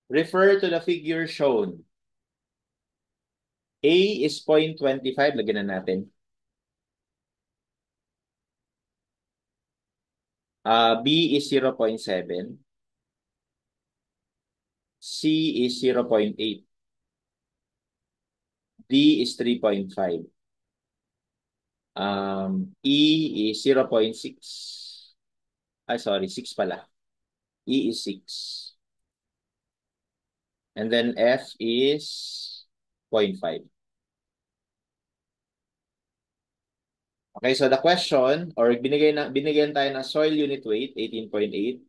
Refer to the figure shown. A is 0.25, lagyan na natin. B is 0.7. C is 0.8. D is 3.5. E is 0.6. Sorry, 6 pala. E is 6. And then F is 0.5. Okay, so the question, or binigyan tayo ng soil unit weight, 18.8.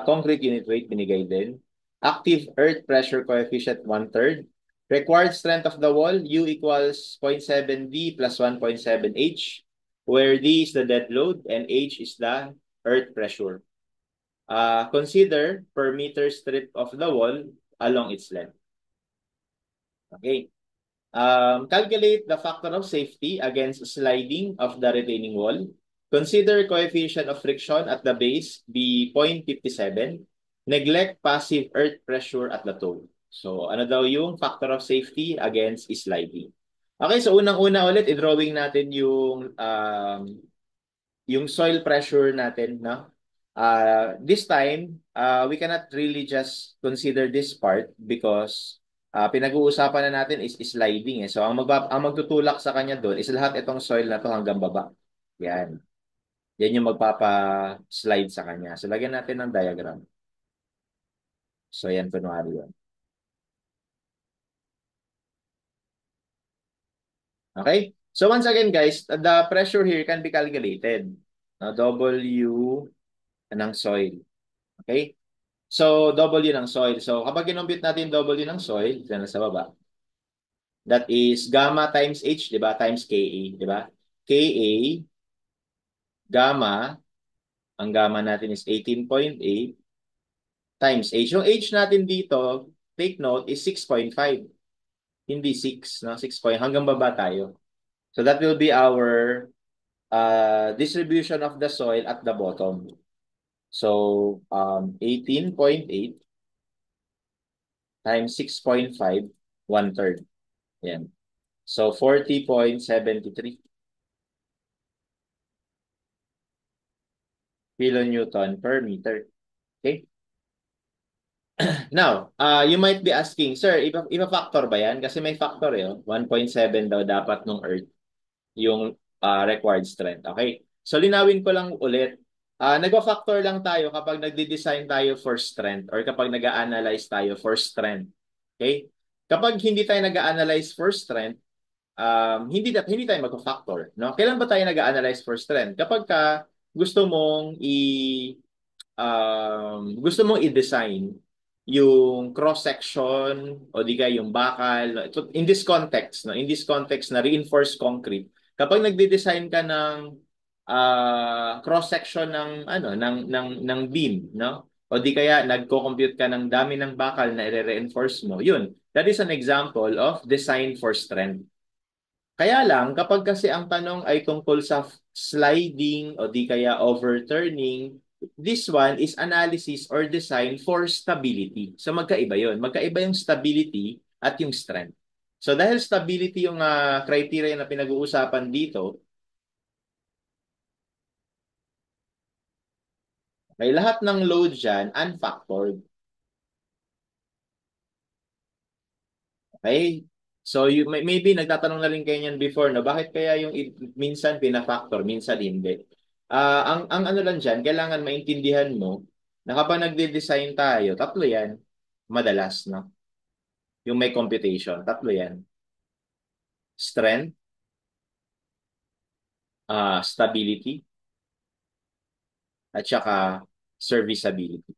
Concrete unit weight, binigay din. Active earth pressure coefficient, 1/3. Required strength of the wall, U equals 0.7 D plus 1.7 H, where D is the dead load and H is the earth pressure. Consider per meter strip of the wall along its length. Okay. Calculate the factor of safety against sliding of the retaining wall. Consider coefficient of friction at the base be 0.57. Neglect passive earth pressure at the toe. So, ano daw yung factor of safety against sliding? Okay, so unang-una ulit, i-drawing natin yung soil pressure natin, no? This time, we cannot really just consider this part because pinag-uusapan na natin is sliding. So, ang magtutulak sa kanya doon is lahat itong soil na to hanggang baba. Yan. Yan yung magpapa-slide sa kanya. So, lagyan natin ng diagram. So, yan, kunwari yun. Okay? So, once again, guys, the pressure here can be calculated. W ng soil. Okay? So, W ng soil. So, kapag kinompute natin W ng soil, dyan sa baba, that is gamma times H, di ba? Times Ka, di ba? Ka, gamma, ang gamma natin is 18.8 times H. Yung H natin dito, take note, is 6.5. Hindi 6, no? 6 point, hanggang baba tayo. So, that will be our distribution of the soil at the bottom. So, 18.8 times 6.5, 1/3. Yan. So, 40.73 kilonewton per meter. Okay? Now, you might be asking, sir, ipa-factor ba yan? Kasi may factor eh. 1.7 daw dapat nung Earth yung required strength. Okay? So, linawin ko lang ulit. Nagpa-factor lang tayo kapag nagde-design tayo for strength or kapag nag-a-analyze tayo for strength. Okay? Kapag hindi tayo nag-a-analyze for strength, hindi tayo magpa-factor. No? Kailan ba tayo nag-a-analyze for strength? Kapag gusto mong gusto mong i-design yung cross-section o di kaya yung bakal. In this context, no? In this context na reinforced concrete, kapag nagde-design ka ng cross-section ng beam, no? O di kaya nagko-compute ka ng dami ng bakal na i-reinforce mo. Yun, that is an example of design for strength. Kaya lang, kapag kasi ang tanong ay tungkol sa sliding o di kaya overturning, this one is analysis or design for stability. So magkaiba yun. Magkaiba yung stability at yung strength. So dahil stability yung criteria na pinag-uusapan dito, may lahat ng load dyan unfactored. Okay? So maybe nagtatanong na rin kayo niyan before, no? Bakit kaya yung minsan pina-factor, minsan hindi? Ang ano lang diyan, kailangan maintindihan mo na kapag nagde-design tayo, tatlo 'yan madalas, no? Yung may computation, tatlo 'yan. Strength, stability, at saka serviceability.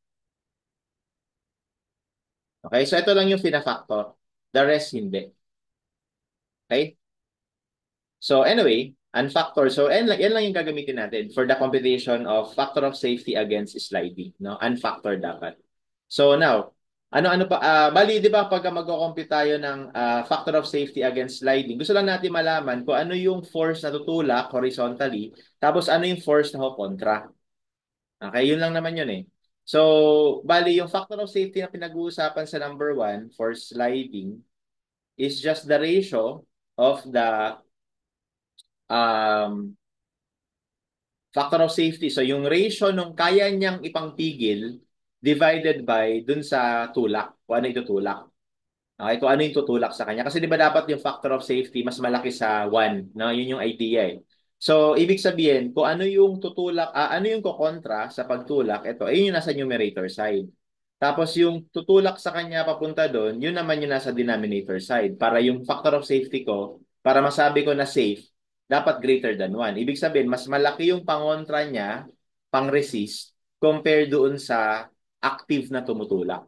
Okay? So ito lang yung pina-factor. The rest hindi. Okay? So anyway, unfactor. So yan lang yung gagamitin natin for the computation of factor of safety against sliding, no? Unfactor dapat. So now, ano-ano pa bali 'di ba pag magko-compute tayo ng factor of safety against sliding, gusto lang natin malaman kung ano yung force na tutulak horizontally, tapos ano yung force na kontra. Okay, yun lang naman yun eh. So, bali, yung factor of safety na pinag-uusapan sa number 1 for sliding is just the ratio of the um, factor of safety. So, yung ratio nung kaya niyang ipangpigil divided by dun sa tulak. Kung ano itutulak. Okay, kung ano yung tutulak sa kanya. Kasi di ba dapat yung factor of safety mas malaki sa 1, no? Yun yung idea eh. So, ibig sabihin, kung ano yung tutulak, ano yung kukontra sa pagtulak, ito, ayun yung nasa numerator side. Tapos yung tutulak sa kanya papunta doon, yun naman yung nasa denominator side. Para yung factor of safety ko, para masabi ko na safe, dapat greater than 1. Ibig sabihin, mas malaki yung pangontra niya, pang-resist, compare doon sa active na tumutulak.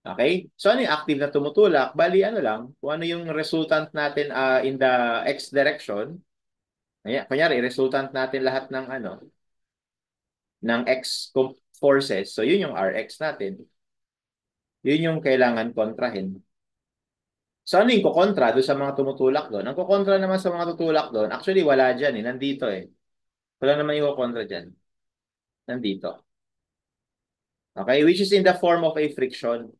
Okay? So ano yung active na tumutulak? Bali ano lang, kung ano yung resultant natin in the x direction. Ayan, kunyari, resultant natin lahat ng ng forces. So yun yung Rx natin. Yun yung kailangan kontrahin. So ano yung kukontra doon sa mga tumutulak doon? Ang kukontra naman sa mga tutulak doon, actually wala dyan eh, nandito eh. Wala naman yung kukontra dyan. Nandito. Okay? Which is in the form of a friction.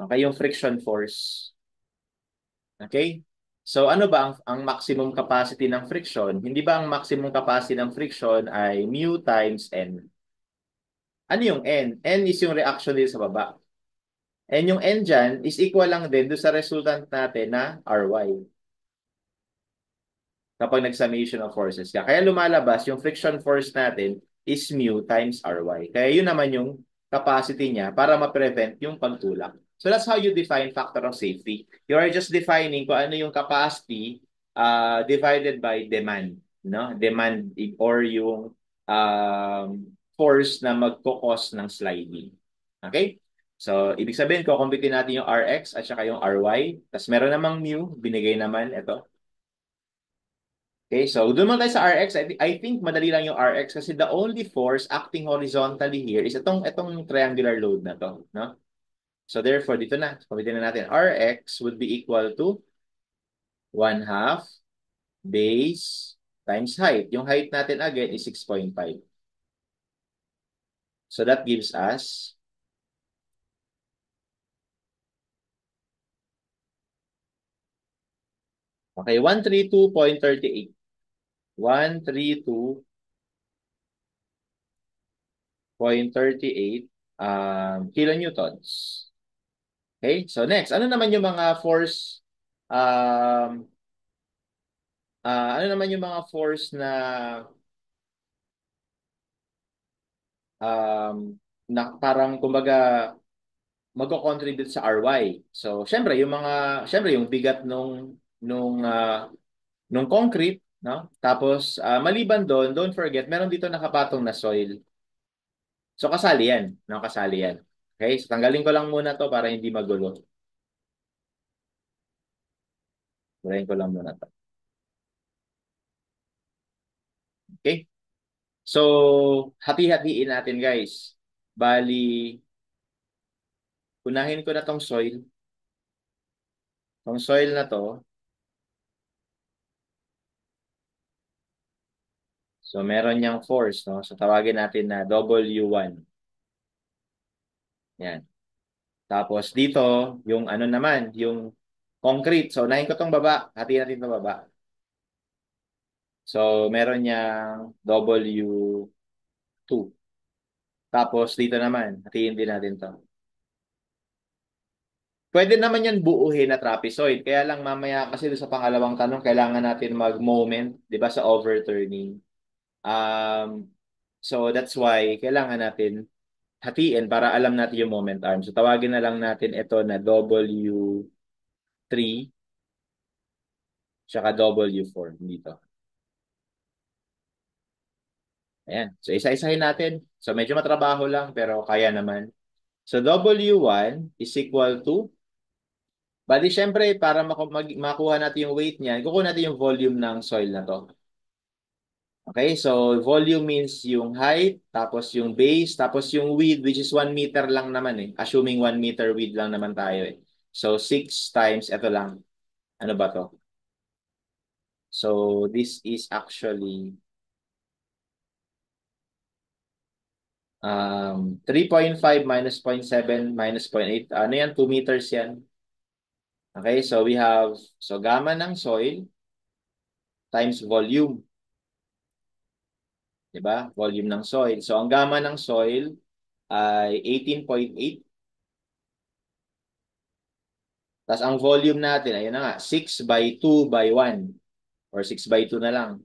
Okay? Yung friction force. Okay? So ano ba ang maximum capacity ng friction? Hindi ba ang maximum capacity ng friction ay mu times n? Ano yung n? N is yung reaction dito sa baba. And yung n dyan is equal lang din do sa resultant natin na Ry kapag nag-summation of forces ka. Kaya lumalabas yung friction force natin is mu times Ry. Kaya yun naman yung capacity niya para ma-prevent yung pagtulak. So that's how you define factor of safety. You are just defining kung ano yung capacity divided by demand. No? Demand or yung force na magkukos ng sliding. Okay? So, ibig sabihin, kukumpitin natin yung Rx at saka yung Ry. Tapos meron namang mu, binigay naman ito. Okay, so doon man tayo sa RX. I think madali lang yung RX kasi the only force acting horizontally here is itong triangular load na to, no? So therefore, dito na, pamitin na natin. RX would be equal to 1/2 base times height. Yung height natin again is 6.5. So that gives us, okay, 132.38. 132.38 kilonewtons. Okay, so next, ano naman yung mga force um, ano naman yung mga force um, na parang kumbaga magko-contribute sa RY. So, syempre yung bigat nung concrete, no? Tapos maliban doon, don't forget, meron dito nakapatong na soil. So, kasali yan, no? Kasali yan. Okay? So, tanggalin ko lang muna to para hindi magulo. Tanggalin ko lang muna to. Okay? So, hati-hatiin natin, guys. Bali, unahin ko na tong soil. Tong soil na to, so, meron niyang force, no? So, tawagin natin na W1. Yan. Tapos, dito, yung ano naman, yung concrete. So, unahin ko tong baba. Hatiin natin itong baba. So, meron niyang W2. Tapos, dito naman, hatiin din natin to. Pwede naman yan buuhin na trapezoid. Kaya lang mamaya kasi doon sa pangalawang tanong, kailangan natin mag-moment, di ba, sa overturning. Um, so, that's why kailangan natin hatiin para alam natin yung moment arm. So, tawagin na lang natin ito na W3 tsaka W4 dito. Ayan. So, isa-isahin natin. So, medyo matrabaho lang pero kaya naman. So, W1 is equal to, bali, syempre, para makuha natin yung weight niyan, kukuha natin yung volume ng soil na to. Okay, so volume means yung height, tapos yung base, tapos yung width, which is 1 meter lang naman eh. Assuming 1 meter width lang naman tayo eh. So 6 times, ito lang. Ano ba to? So this is actually 3.5 minus 0.7 minus 0.8. Ano yan? 2 meters yan. Okay, so we have, so gamma ng soil times volume. Diba? Volume ng soil. So ang gamma ng soil ay 18.8. Tapos ang volume natin, ayun na nga, 6 by 2 by 1. Or 6 by 2 na lang.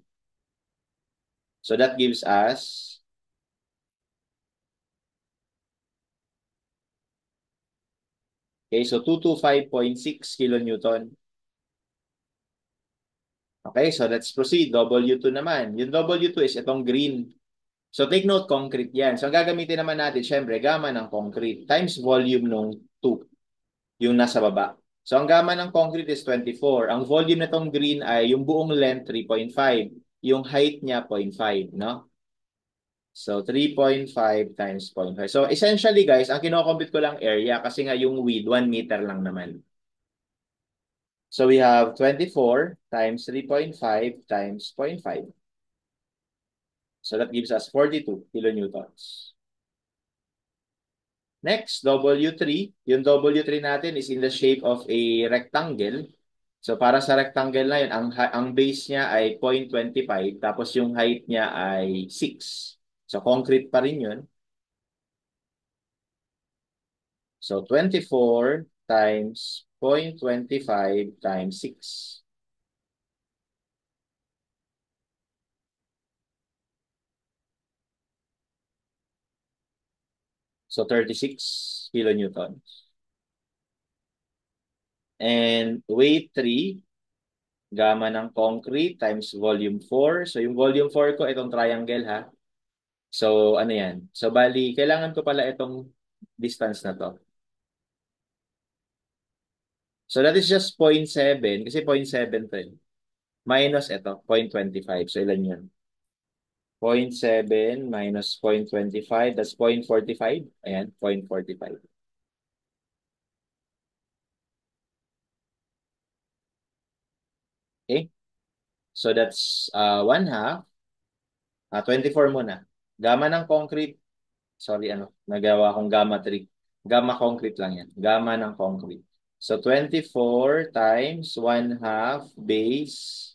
So that gives us, okay, so 225.6 kilonewton. Okay, so let's proceed. W2 naman. Yung W2 is itong green. So take note, concrete yan. So ang gagamitin naman natin, syempre, gamma ng concrete times volume nung 2, yung nasa baba. So ang gamma ng concrete is 24. Ang volume nitong green ay yung buong length 3.5. Yung height niya 0.5, no? So 3.5 times 0.5. So essentially guys, ang kinocompute ko lang area kasi nga yung width 1 meter lang naman. So we have 24 times 3.5 times 0.5. So that gives us 42 kilonewtons. Next, W3. Yung W3 natin is in the shape of a rectangle. So para sa rectangle na yun, ang base niya ay 0.25 tapos yung height niya ay 6. So concrete pa rin yun. So 24 times 0.25 times 6. So 36 kilonewtons. And weight 3, gamma ng concrete times volume 4. So yung volume 4 ko, itong triangle ha. So ano yan? So bali, kailangan ko pala itong distance na to. So that is just 0.7 kasi 0.7 to eh. Minus ito, 0.25. So ilan yun? 0.7 minus 0.25, that's 0.45. Ayan, 0.45. Okay? So that's 1/2. 24 muna. Gamma ng concrete, sorry ano, nagawa akong gamma 3. Gamma concrete lang yan. Gamma ng concrete. So 24 times 1/2 base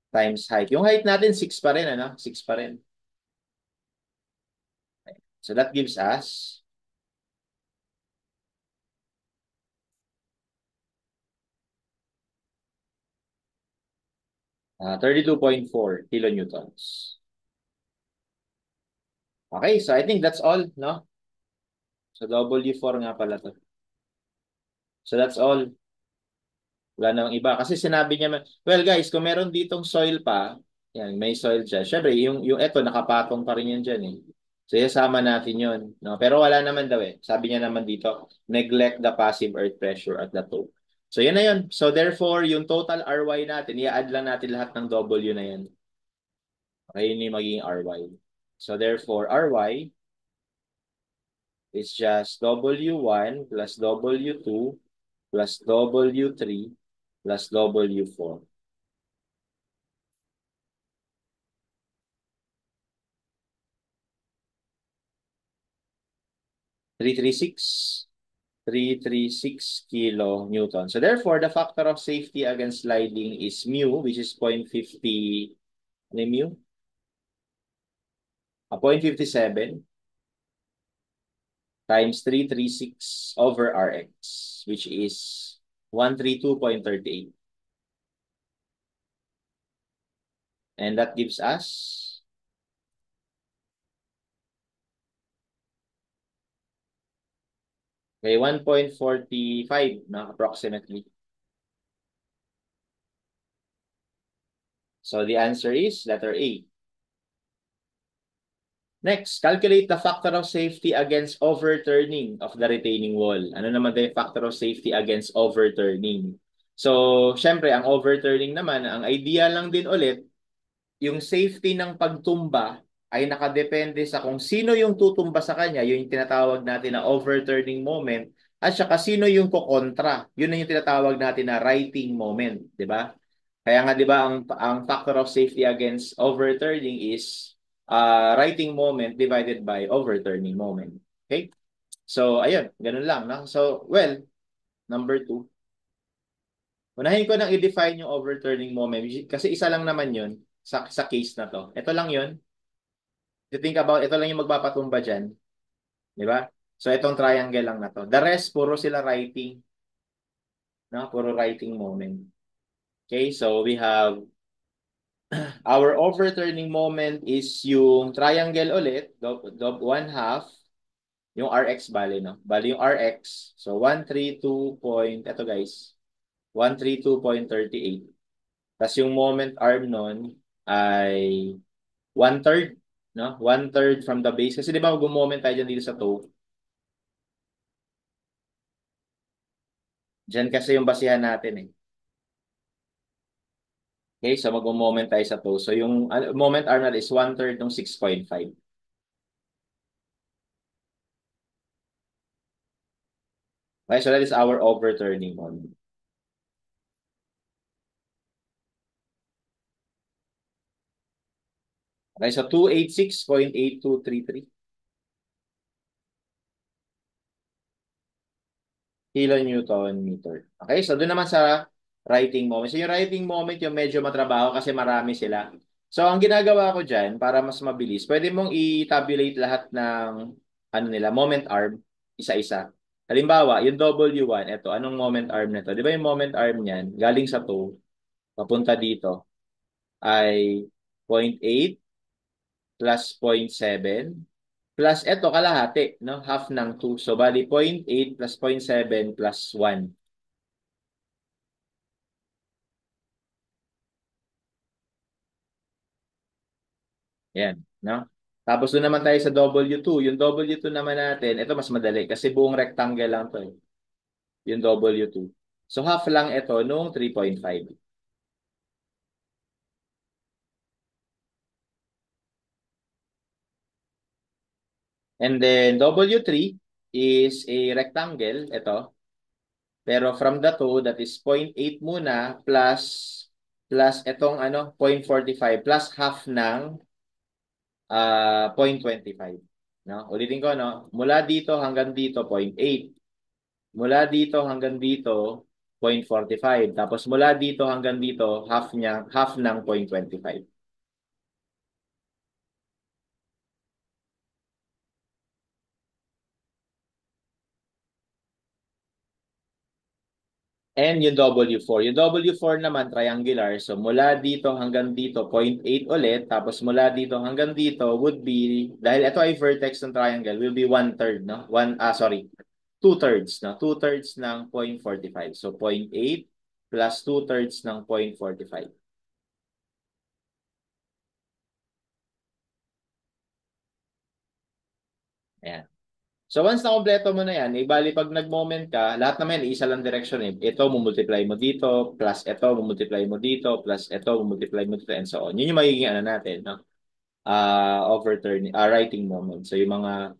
times height. Yung height natin 6 pa rin, ano? 6 pa rin. So that gives us 32.4 kilonewtons. Okay, so I think that's all, no? So W4 nga pala to. So that's all. Wala namang iba. Kasi sinabi niya, well guys, kung meron ditong soil pa, yan, may soil dyan. Syempre, yung eto, nakapatong pa rin yan dyan eh. So, isama natin yun. No? Pero wala naman daw eh. Sabi niya naman dito, neglect the passive earth pressure at the top. So, yan na yun. So, therefore, yung total RY natin, i-add lang natin lahat ng W na yan. Okay, yun yung magiging RY. So, therefore, RY is just W1 plus W2 plus W3 plus W4. 336. 336 kilonewton. So therefore, the factor of safety against sliding is mu, which is 0.50, ano yung mu? 0.57 times 336 over Rx, which is 132.38. And that gives us okay, 1.45 na approximately. So the answer is letter A. Next, calculate the factor of safety against overturning of the retaining wall. Ano naman yung factor of safety against overturning? So, syempre, ang overturning naman, ang idea lang din ulit, yung safety ng pagtumba ay nakadepende sa kung sino yung tutumba sa kanya, yun yung tinatawag natin na overturning moment, at saka sino yung kukontra, yun yung tinatawag natin na righting moment, di ba? Kaya nga 'di ba ang factor of safety against overturning is writing moment divided by overturning moment. Okay? So, ayun, ganun lang. No? So, well, number 2. Unahin ko nang i-define yung overturning moment kasi isa lang naman yun sa case na to. Ito lang yun. If you think about, ito lang yung magpapatumba dyan. Di ba? So, itong triangle lang na to. The rest, puro sila writing. No? Puro writing moment. Okay? So, we have our overturning moment is yung triangle ulit, one half, yung Rx bali, no? Bali yung Rx. So, 132 point, ito guys, 132.38. Tapos yung moment arm nun ay one-third, no? One-third from the base. Kasi di ba mag-moment tayo dyan dito sa toe? Diyan kasi yung basihan natin eh. Okay, so mag-moment tayo sa toe. So yung moment arm natin is one-third ng 6.5. Okay, so that is our overturning moment. Okay, so 286.8233 kilonewton meter. Okay, so doon naman sa writing moment. So yung writing moment yung medyo matrabaho kasi marami sila. So ang ginagawa ko dyan para mas mabilis, pwede mong i-tabulate lahat ng ano nila, moment arm isa-isa. Halimbawa, yung W1, eto, anong moment arm nito? Di ba yung moment arm niyan, galing sa toe, papunta dito, ay 0.8 plus 0.7 plus eto kalahati, no? Half ng 2. So, bali 0.8 plus 0.7 plus 1. Yan, no? Tapos doon naman tayo sa W2. Yung W2 naman natin, ito mas madali kasi buong rectangle lang to eh. Yung W2. So, half lang ito nung 3.5. And then, W3 is a rectangle, ito. Pero from the 2, that is 0.8 muna plus itong ano, 0.45 plus half ng 0.25. No? Ulitin ko, no? Mula dito hanggang dito, 0.8. Mula dito hanggang dito, 0.45. Tapos mula dito hanggang dito, half ng 0.25. And yung W4. Yung W4 naman, triangular. So, mula dito hanggang dito, 0.8 ulit. Tapos, mula dito hanggang dito would be, dahil ito ay vertex ng triangle, will be one-third, no? Two-thirds, no? Two-thirds ng 0.45. So, 0.8 plus two-thirds ng 0.45. Ayan. So once na kompleto mo na yan, bali pag nag-moment ka, lahat naman isa lang direction eh. Ito, mumultiply mo dito, plus ito, mumultiply mo dito, plus ito, mumultiply mo dito, and so on. Yun yung magiging ano natin, no? Overturning, writing moment. So yung mga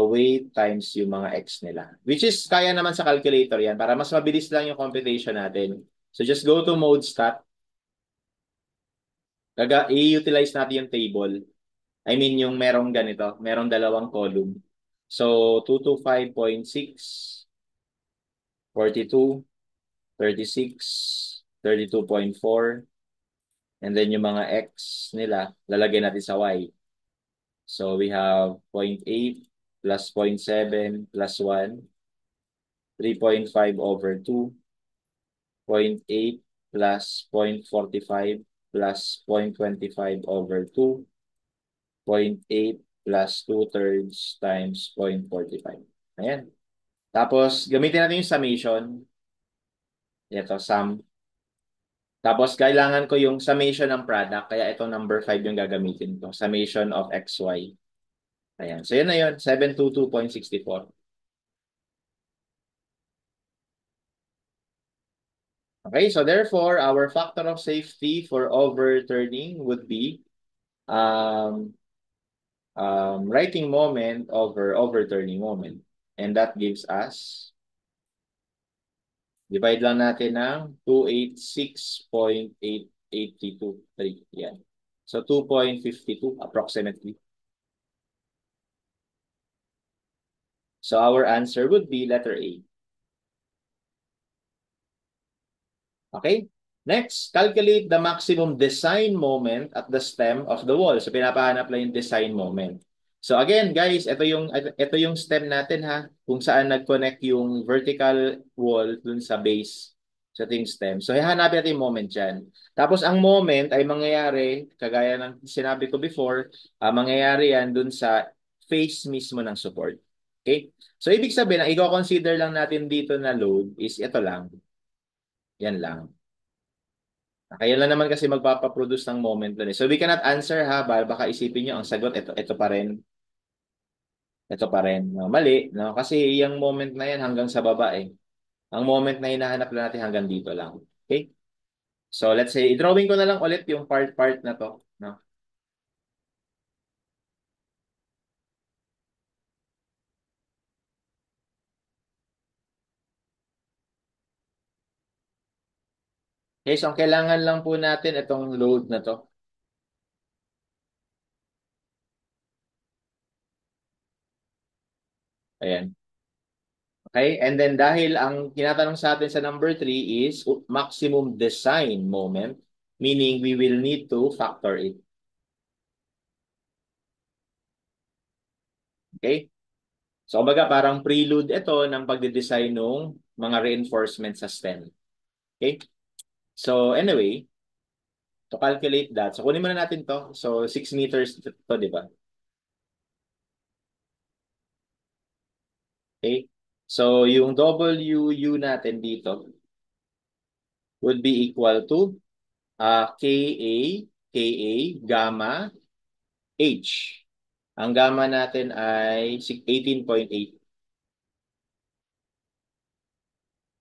weight times yung mga x nila. Which is, kaya naman sa calculator yan, para mas mabilis lang yung computation natin. So just go to mode stat. I-utilize natin yung table. I mean, yung merong ganito, merong dalawang column. So, 225.6, 42, 36, 32.4, and then yung mga x nila, lalagay natin sa y. So, we have 0.8 plus 0.7 plus 1, 3.5 over 2, 0.8 plus 0.45 plus 0.25 over 2, 0.8 plus 2/3 times 0.45. Ayan. Tapos, gamitin natin yung summation. Ito, sum. Tapos, kailangan ko yung summation ng product. Kaya itong number 5 yung gagamitin ko. Summation of xy. Ayan. So, yun na yun. 722.64. Okay, so therefore, our factor of safety for overturning would be um, writing moment over overturning moment. And that gives us, divide lang natin ng 286.8823. Yan. So 2.52 approximately. So our answer would be letter A. Okay? Next, calculate the maximum design moment at the stem of the wall. So pinapahanap lang yung design moment. So again, guys, ito yung stem natin ha, kung saan nag-connect yung vertical wall dun sa base sa ating stem. So hahanapin natin yung moment diyan. Tapos ang moment ay mangyayari, kagaya ng sinabi ko before, mangyayari yan dun sa face mismo ng support. Okay? So ibig sabihin, ang i-consider lang natin dito na load is ito lang. Yan lang. Kaya lang naman kasi magpapaproduce ng moment doon eh. So we cannot answer ha, baka isipin nyo ang sagot, ito pa rin. Ito pa rin. No, mali, no? Kasi yung moment na yan hanggang sa baba eh. Ang moment na hinahanap lang natin hanggang dito lang. Okay? So let's say, i-drawing ko na lang ulit yung part-part na to. No? Okay, so ang kailangan lang po natin itong load na to. Ayan. Okay? And then dahil ang tinatanong sa atin sa number 3 is maximum design moment, meaning we will need to factor it. Okay? So, kumbaga parang prelude ito ng pagde-design ng mga reinforcement sa stem. Okay? So, anyway, to calculate that, so kunin muna natin to. So, 6 meters to, di ba? Okay? So, yung WU natin dito would be equal to KA gamma H. Ang gamma natin ay 18.8.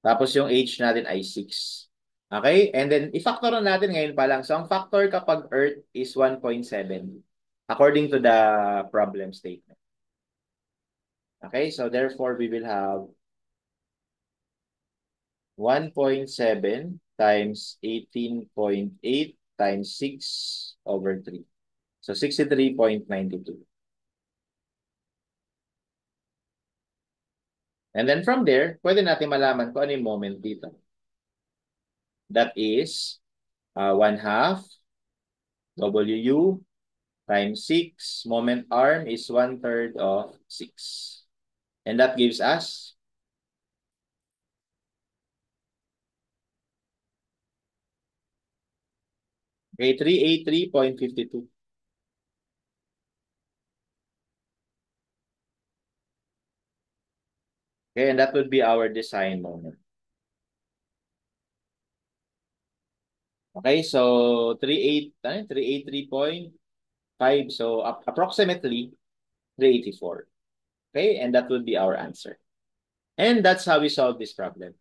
Tapos yung H natin ay 6. Okay? And then, i-factor na natin ngayon pa lang. So, ang factor kapag Earth is 1.7 according to the problem statement. Okay? So, therefore, we will have 1.7 times 18.8 times 6 over 3. So, 63.92. And then from there, pwede natin malaman kung ano yung moment dito. That is 1/2 WU times 6. Moment arm is 1/3 of 6. And that gives us okay, 383.52. Okay, and that would be our design moment. Okay, so 383.5. So approximately 384. Okay, and that would be our answer. And that's how we solve this problem.